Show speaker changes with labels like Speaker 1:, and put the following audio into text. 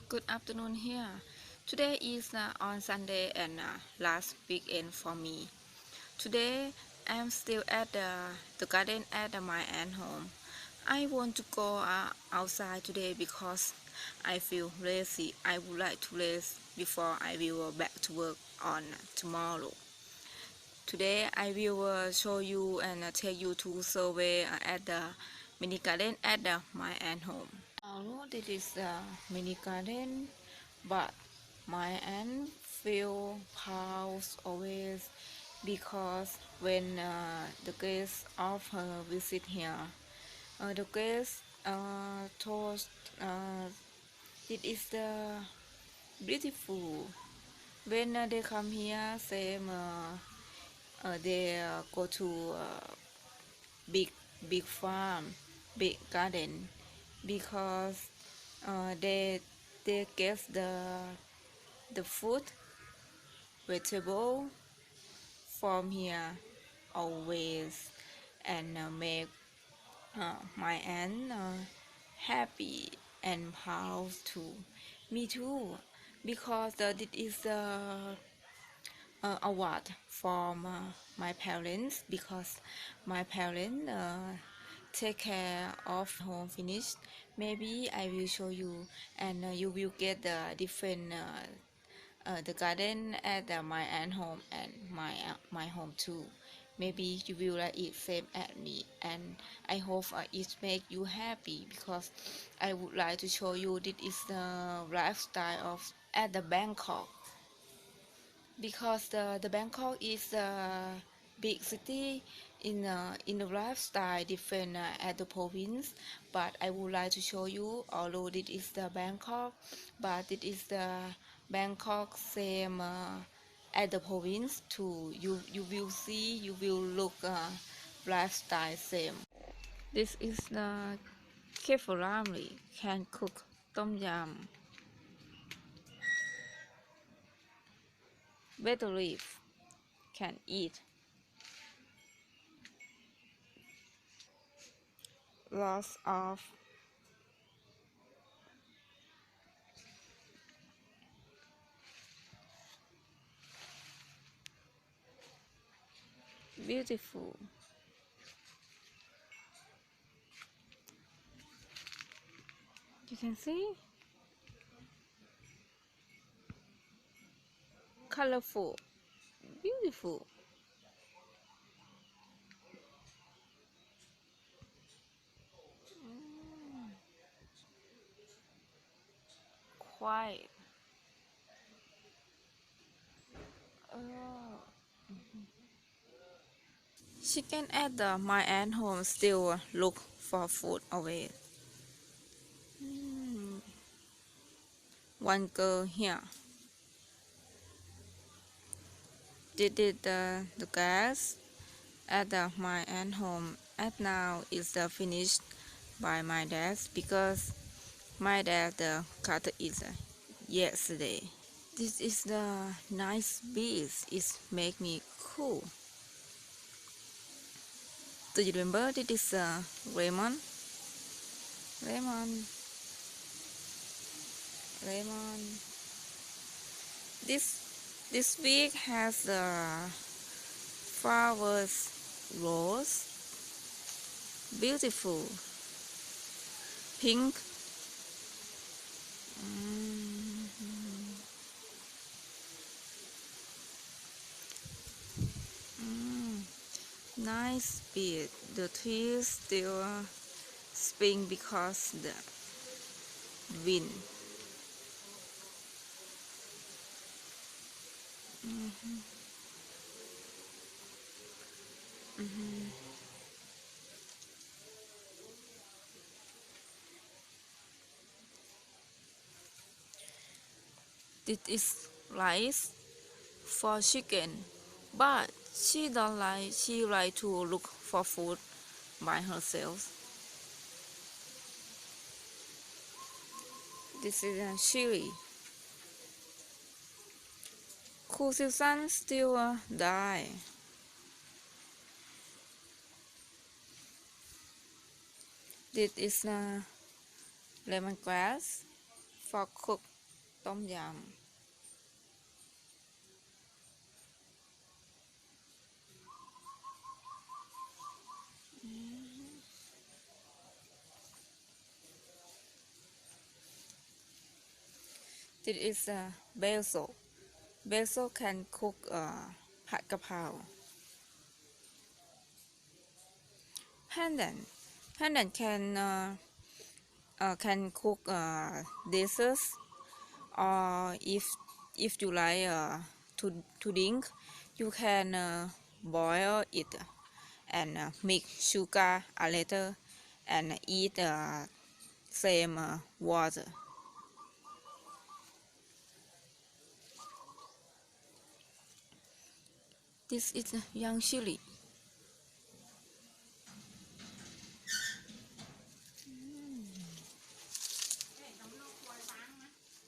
Speaker 1: Good afternoon here. Today is on Sunday and last weekend for me. Today I'm still at the garden at my aunt home. I want to go outside today because I feel lazy. I would like to rest before I will back to work on tomorrow. Today I will show you and take you to survey at the mini garden at my aunt home. Although this is a mini garden, but my aunt feel proud always because when the guests of her visit here, the guests told it is beautiful. When they come here, same they go to big big farm, big garden because they get the food vegetable from here always and make my aunt happy and proud too. Me too, because this is award from my parents because my parents take care of home finish. Maybe I will show you and you will get the different the garden at my aunt home and my home too. Maybe you will like it same as me, and I hope it make you happy because I would like to show you this is the lifestyle of at the Bangkok because the Bangkok is a big city in the lifestyle different at the province, but I would like to show you although this is the Bangkok, but it is the Bangkok same at the province too. You will see, you will look lifestyle same. This is the careful family can cook tom yum, better leaf can eat. Lots of beautiful. You can see colorful, beautiful. Quiet. Oh. Chicken at my aunt home still look for food away. Mm. One girl here. Did the gas at my aunt home at now is finished by my dad because my dad cut it yesterday. This is the nice bees. It make me cool. Do you remember this is lemon? Lemon, lemon. This week has flowers, rose, beautiful, pink. Mm, mm, nice bit. The trees still spring because the wind. Mhm, mhm. This is rice for chicken, but she don't like. She like to look for food by herself. This is a chili. Cool season still die. This is lemongrass for cook ต้มยำ This is basil. Basil can cook ผัดกะเพรา Pandan. Pandan can cook dishes, or if you like to drink, you can boil it and mix sugar a little and eat same water. This is young chili.